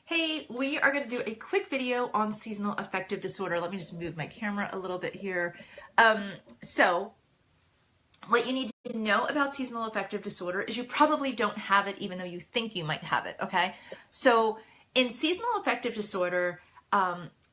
Hey, we are going to do a quick video on seasonal affective disorder. Let me just move my camera a little bit here. So what you need to know about seasonal affective disorder is you probably don't have it even though you think you might have it, okay? So in seasonal affective disorder,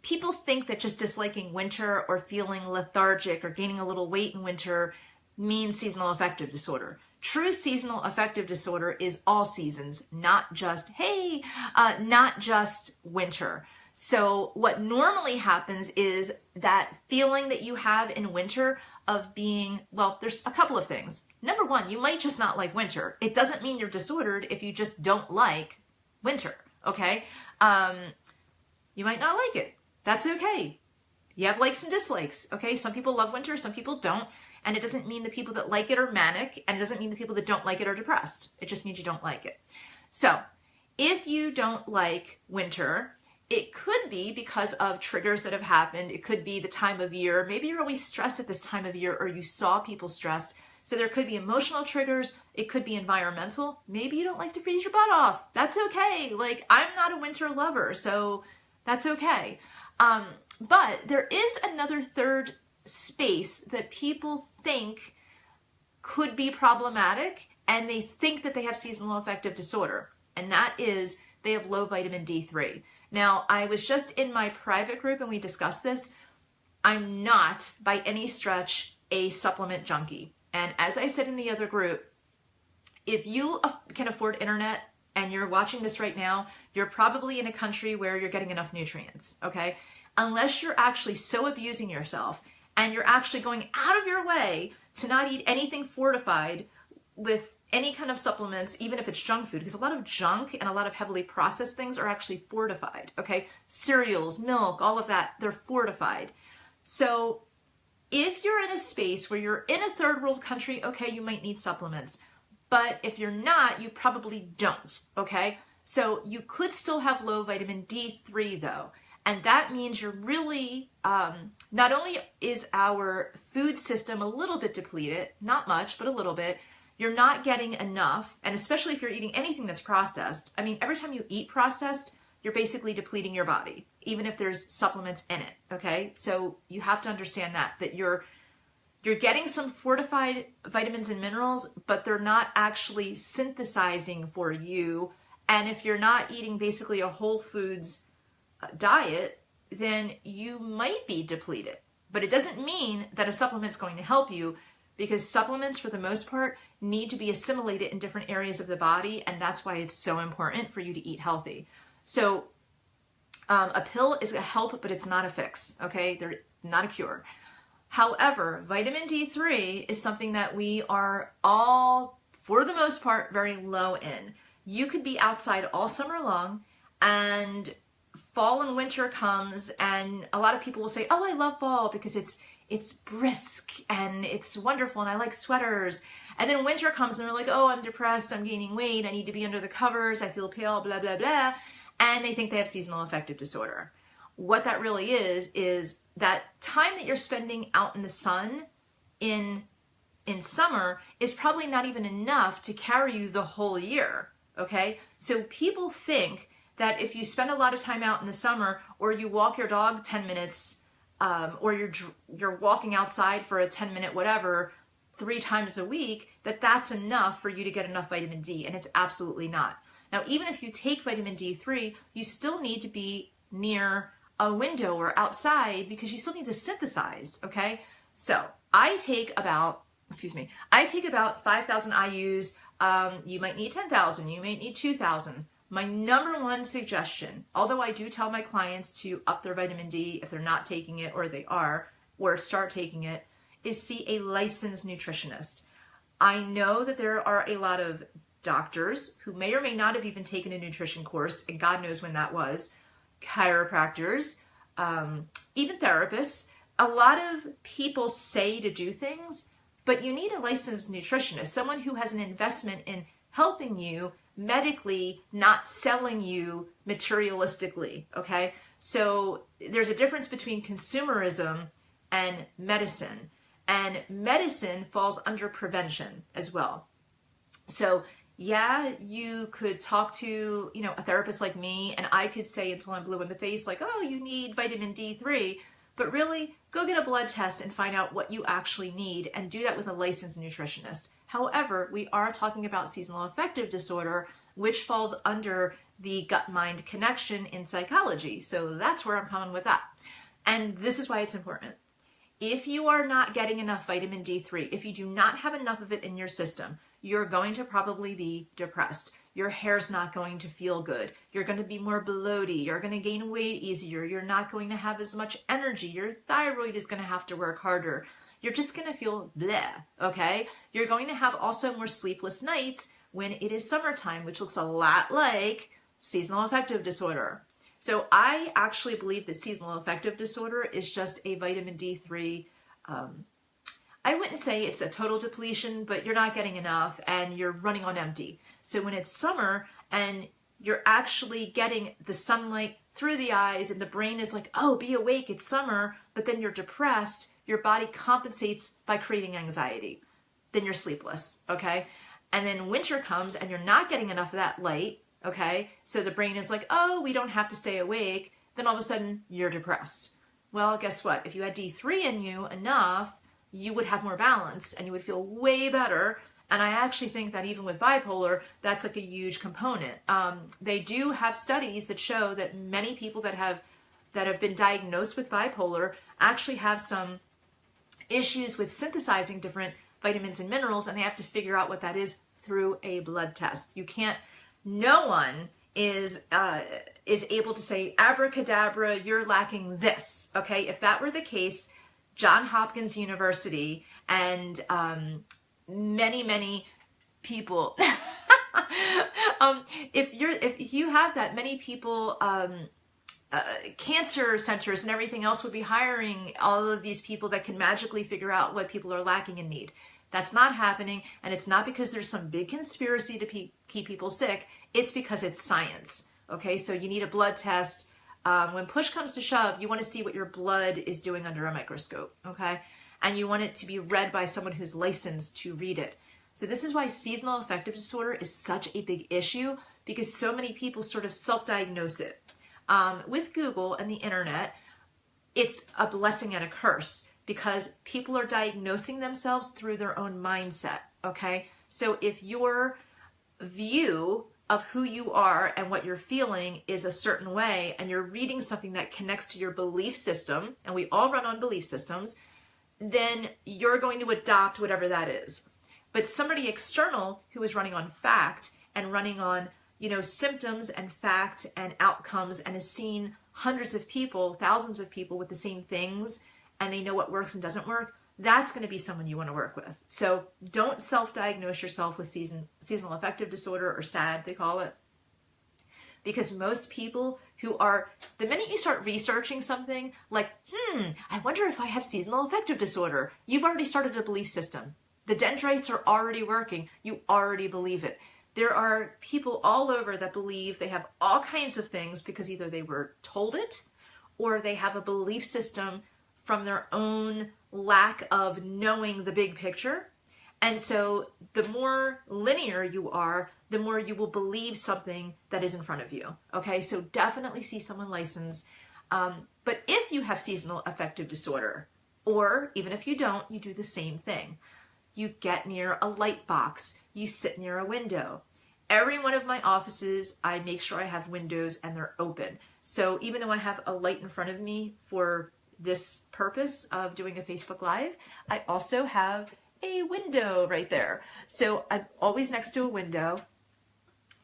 people think that just disliking winter or feeling lethargic or gaining a little weight in winter means seasonal affective disorder. True seasonal affective disorder is all seasons, not just, not just winter. So what normally happens is that feeling that you have in winter of being, well, there's a couple of things. Number one, you might just not like winter. It doesn't mean you're disordered if you just don't like winter, okay? You might not like it. That's okay. You have likes and dislikes, okay? Some people love winter, some people don't. And it doesn't mean the people that like it are manic, and it doesn't mean the people that don't like it are depressed. It just means you don't like it. So if you don't like winter, it could be because of triggers that have happened. It could be the time of year. Maybe you're always stressed at this time of year, or you saw people stressed. So there could be emotional triggers. It could be environmental. Maybe you don't like to freeze your butt off. That's okay. Like, I'm not a winter lover, so that's okay. But there is another third space that people think could be problematic, and they think that they have seasonal affective disorder, and that is they have low vitamin D3. Now, I was just in my private group and we discussed this. I'm not by any stretch a supplement junkie, and as I said in the other group, if you can afford internet and you're watching this right now, you're probably in a country where you're getting enough nutrients, okay? Unless you're actually so abusing yourself and you're actually going out of your way to not eat anything fortified with any kind of supplements, even if it's junk food, because a lot of junk and a lot of heavily processed things are actually fortified, okay? Cereals, milk, all of that, they're fortified. So if you're in a space where you're in a third world country, okay, you might need supplements. But if you're not, you probably don't, okay? So you could still have low vitamin D3 though. And that means you're really, not only is our food system a little bit depleted, not much, but a little bit, you're not getting enough, and especially if you're eating anything that's processed. I mean, every time you eat processed, you're basically depleting your body, even if there's supplements in it, okay? So you have to understand that you're getting some fortified vitamins and minerals, but they're not actually synthesizing for you. And if you're not eating basically a whole foods diet, then you might be depleted. But it doesn't mean that a supplement's going to help you, because supplements, for the most part, need to be assimilated in different areas of the body, and that's why it's so important for you to eat healthy. So a pill is a help, but it's not a fix, okay? They're not a cure. However, vitamin D3 is something that we are all, for the most part, very low in. You could be outside all summer long, and fall and winter comes, and a lot of people will say, oh, I love fall because it's brisk and it's wonderful and I like sweaters. And then winter comes and they're like, oh, I'm depressed, I'm gaining weight, I need to be under the covers, I feel pale, blah, blah, blah. And they think they have seasonal affective disorder. What that really is that time that you're spending out in the sun in summer is probably not even enough to carry you the whole year, okay? So people think that if you spend a lot of time out in the summer, or you walk your dog 10 minutes, or you're walking outside for a 10-minute whatever 3 times a week, that's enough for you to get enough vitamin D, and it's absolutely not. Now, even if you take vitamin D3, you still need to be near a window or outside because you still need to synthesize, okay? So I take about 5,000 IUs. You might need 10,000, you might need 2,000. My number one suggestion, although I do tell my clients to up their vitamin D if they're not taking it, or they are, or start taking it, is see a licensed nutritionist. I know that there are a lot of doctors who may or may not have even taken a nutrition course, and God knows when that was, chiropractors, even therapists. A lot of people say to do things, but you need a licensed nutritionist, someone who has an investment in helping you medically, not selling you materialistically, okay? So there's a difference between consumerism and medicine falls under prevention as well. So Yeah, you could talk to, a therapist like me, and I could say until I'm blue in the face, like, oh, you need vitamin D3. But really, go get a blood test and find out what you actually need, and do that with a licensed nutritionist. However, we are talking about seasonal affective disorder, which falls under the gut-mind connection in psychology. So that's where I'm coming with that. And this is why it's important. If you are not getting enough vitamin D3, if you do not have enough of it in your system, you're going to probably be depressed. Your hair's not going to feel good. You're going to be more bloaty. You're going to gain weight easier. You're not going to have as much energy. Your thyroid is going to have to work harder. You're just going to feel bleh, okay? You're going to have also more sleepless nights when it is summertime, which looks a lot like seasonal affective disorder. So I actually believe that seasonal affective disorder is just a vitamin D3. I wouldn't say it's a total depletion, but you're not getting enough and you're running on empty. So when it's summer and you're actually getting the sunlight through the eyes and the brain is like, oh, be awake, it's summer, but then you're depressed, your body compensates by creating anxiety. Then you're sleepless, okay? And then winter comes and you're not getting enough of that light, okay? So the brain is like, oh, we don't have to stay awake. Then all of a sudden you're depressed. Well, guess what? If you had D3 in you enough, you would have more balance and you would feel way better. And I actually think that even with bipolar, that's like a huge component. They do have studies that show that many people that have been diagnosed with bipolar actually have some issues with synthesizing different vitamins and minerals, and they have to figure out what that is through a blood test. You can't, no one is able to say, abracadabra, you're lacking this, okay? If that were the case, Johns Hopkins University and many people, if you have that, many people, cancer centers and everything else would be hiring all of these people that can magically figure out what people are lacking and need. That's not happening, and it's not because there's some big conspiracy to keep people sick. It's because it's science, okay? So you need a blood test. When push comes to shove, you want to see what your blood is doing under a microscope, okay? And you want it to be read by someone who's licensed to read it. So this is why seasonal affective disorder is such a big issue, because so many people sort of self-diagnose it. With Google and the internet, it's a blessing and a curse, because people are diagnosing themselves through their own mindset, okay? So if your view of who you are and what you're feeling is a certain way, and you're reading something that connects to your belief system, and we all run on belief systems, then you're going to adopt whatever that is. But somebody external who is running on fact and running on, symptoms and fact and outcomes, and has seen hundreds of people, thousands of people with the same things, and they know what works and doesn't work, that's going to be someone you want to work with. So don't self-diagnose yourself with seasonal affective disorder, or SAD, they call it. Because most people who are, the minute you start researching something like, I wonder if I have seasonal affective disorder, you've already started a belief system. The dendrites are already working. You already believe it. There are people all over that believe they have all kinds of things because either they were told it, or they have a belief system from their own lack of knowing the big picture. And so the more linear you are, the more you will believe something that is in front of you. Okay, so definitely see someone licensed. But if you have seasonal affective disorder, or even if you don't, you do the same thing. You get near a light box, you sit near a window. Every one of my offices, I make sure I have windows and they're open. So even though I have a light in front of me for this purpose of doing a Facebook Live, I also have a window right there. So I'm always next to a window.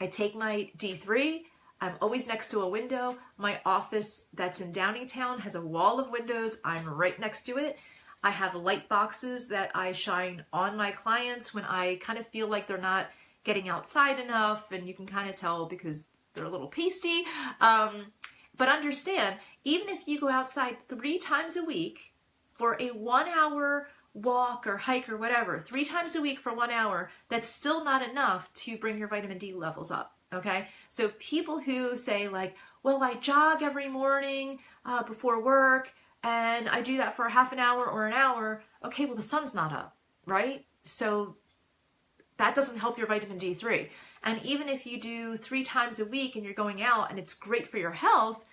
I take my D3, I'm always next to a window. My office that's in Downingtown has a wall of windows. I'm right next to it. I have light boxes that I shine on my clients when I kind of feel like they're not getting outside enough, and you can kind of tell because they're a little pasty. But understand, even if you go outside 3 times a week for a 1-hour walk or hike or whatever, 3 times a week for 1 hour, that's still not enough to bring your vitamin D levels up, okay? So people who say like, well, I jog every morning before work, and I do that for a half an hour or an hour, okay, well, the sun's not up, right? So that doesn't help your vitamin D3. And even if you do 3 times a week and you're going out and it's great for your health,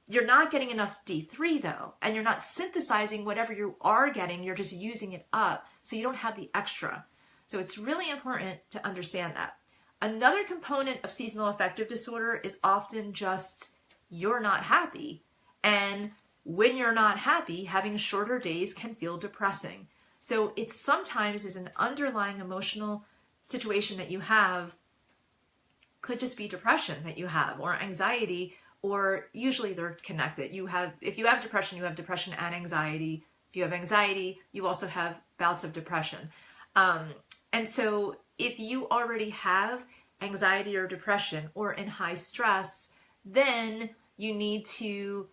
you're not getting enough D3 though, and you're not synthesizing whatever you are getting, you're just using it up, so you don't have the extra. So it's really important to understand that. Another component of seasonal affective disorder is often just you're not happy. And when you're not happy, having shorter days can feel depressing. So it sometimes is an underlying emotional situation that you have, could just be depression that you have, or anxiety, or usually they're connected. If you have depression, you have depression and anxiety. If you have anxiety, you also have bouts of depression. And so if you already have anxiety or depression or in high stress, then you need to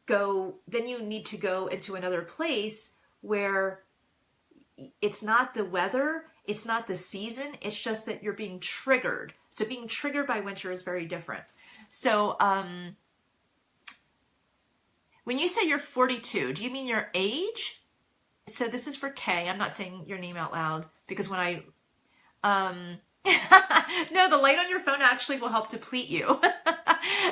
go into another place where it's not the weather, it's not the season, it's just that you're being triggered. So being triggered by winter is very different. So when you say you're 42, do you mean your age? So this is for Kay. I'm not saying your name out loud because when I, no, the light on your phone actually will help deplete you.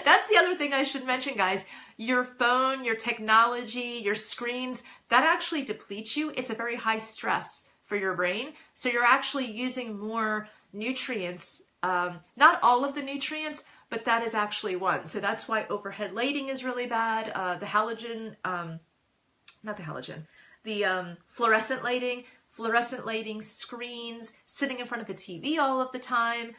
That's the other thing I should mention, guys. Your phone, your technology, your screens, that actually depletes you. It's a very high stress for your brain. So you're actually using more nutrients, not all of the nutrients, but that is actually one. So that's why overhead lighting is really bad. The halogen, not the halogen, the fluorescent lighting, screens, sitting in front of a TV all of the time.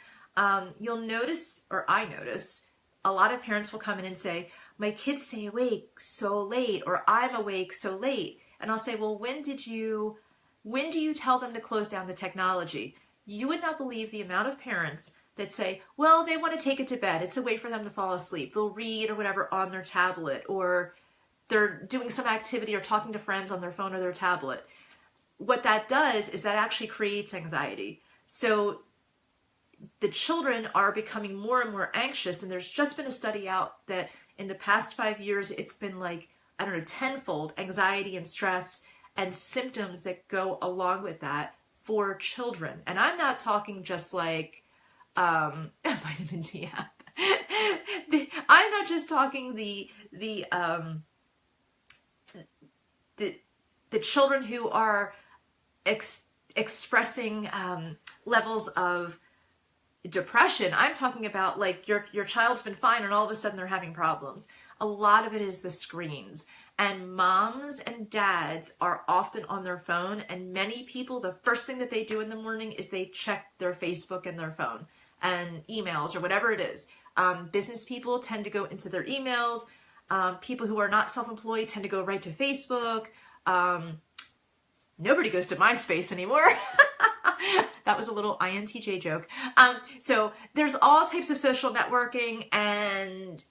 You'll notice, or I notice, a lot of parents will come in and say, my kids stay awake so late, or I'm awake so late. And I'll say, well, when do you tell them to close down the technology? You would not believe the amount of parents that say, well, they want to take it to bed. It's a way for them to fall asleep. They'll read or whatever on their tablet, or they're doing some activity or talking to friends on their phone or their tablet. What that does is that actually creates anxiety. So the children are becoming more and more anxious, and there's just been a study out that in the past 5 years, it's been like, I don't know, tenfold anxiety and stress and symptoms that go along with that for children. And I'm not talking just like vitamin D app. I'm not just talking the children who are expressing levels of depression. I'm talking about like your child's been fine and all of a sudden they're having problems. A lot of it is the screens. And moms and dads are often on their phone, and many people, the first thing that they do in the morning is they check their Facebook and their phone and emails or whatever it is. Business people tend to go into their emails. People who are not self-employed tend to go right to Facebook. Nobody goes to MySpace anymore. That was a little INTJ joke. So there's all types of social networking, and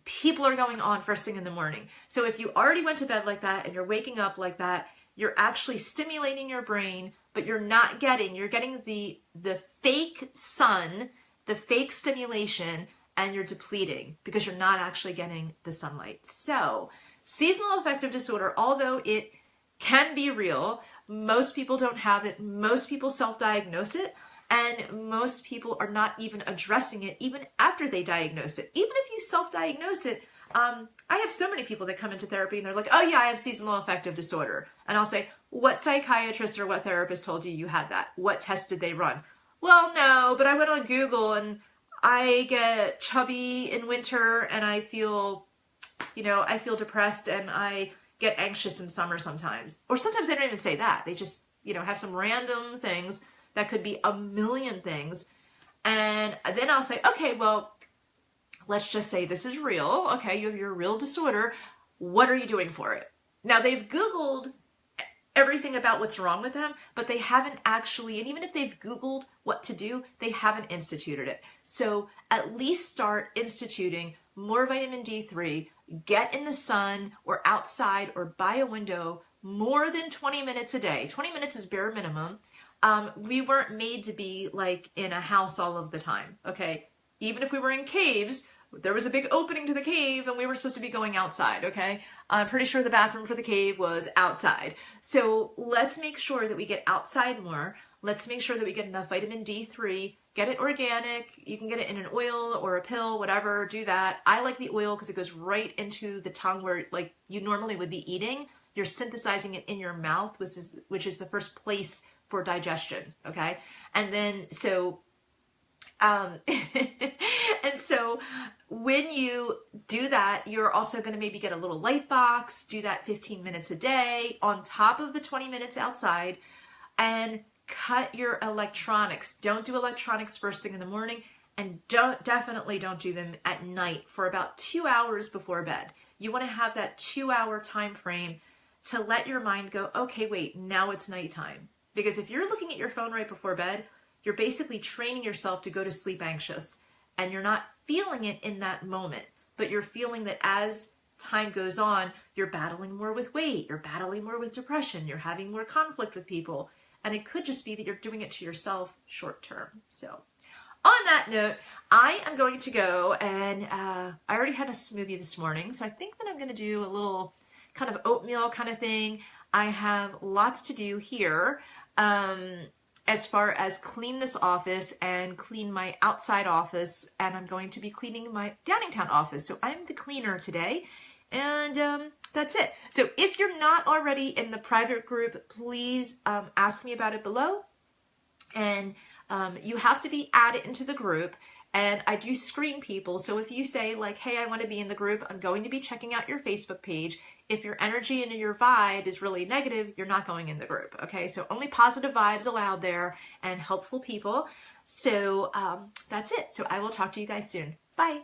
people are going on first thing in the morning. So if you already went to bed like that and you're waking up like that, you're actually stimulating your brain, but you're getting the fake sun, the fake stimulation, and you're depleting because you're not actually getting the sunlight. So seasonal affective disorder, although it can be real, most people don't have it. Most people self-diagnose it, and most people are not even addressing it even after they diagnose it. Even if you self-diagnose it, I have so many people that come into therapy and they're like, oh yeah, I have seasonal affective disorder. And I'll say, what psychiatrist or what therapist told you you had that? What tests did they run? Well, no, but I went on Google and I get chubby in winter and I feel depressed and I get anxious in summer sometimes. Or sometimes they don't even say that. They just, have some random things that could be a million things. And then I'll say, okay, well, let's just say this is real. Okay, you have your real disorder. What are you doing for it? Now, they've Googled everything about what's wrong with them, but they haven't actually, and even if they've Googled what to do, they haven't instituted it. So at least start instituting more vitamin D3, get in the sun or outside or by a window more than 20 minutes a day. 20 minutes is bare minimum. We weren't made to be like in a house all of the time, okay? Even if we were in caves, there was a big opening to the cave and we were supposed to be going outside, okay? I'm pretty sure the bathroom for the cave was outside. So let's make sure that we get outside more. Let's make sure that we get enough vitamin D3. Get it organic. You can get it in an oil or a pill, whatever, do that. I like the oil because it goes right into the tongue where like you normally would be eating. You're synthesizing it in your mouth, which is the first place for digestion, okay? And then, and so when you do that, you're also going to maybe get a little light box, do that 15 minutes a day on top of the 20 minutes outside, and cut your electronics. Don't do electronics first thing in the morning, and definitely don't do them at night for about 2 hours before bed. You want to have that 2-hour time frame to let your mind go, okay, wait, now it's nighttime. Because if you're looking at your phone right before bed, you're basically training yourself to go to sleep anxious, and you're not feeling it in that moment, but you're feeling that as time goes on, you're battling more with weight, you're battling more with depression, you're having more conflict with people, and it could just be that you're doing it to yourself short term. So on that note, I am going to go and I already had a smoothie this morning, so I think that I'm going to do a little kind of oatmeal kind of thing. I have lots to do here as far as clean this office and clean my outside office, and I'm going to be cleaning my Downingtown office. So I'm the cleaner today, and that's it. So if you're not already in the private group, please ask me about it below, and you have to be added into the group. And I do screen people, so if you say like, hey, I want to be in the group, I'm going to be checking out your Facebook page. If your energy and your vibe is really negative, you're not going in the group, okay? So only positive vibes allowed there and helpful people. So that's it. So I will talk to you guys soon. Bye.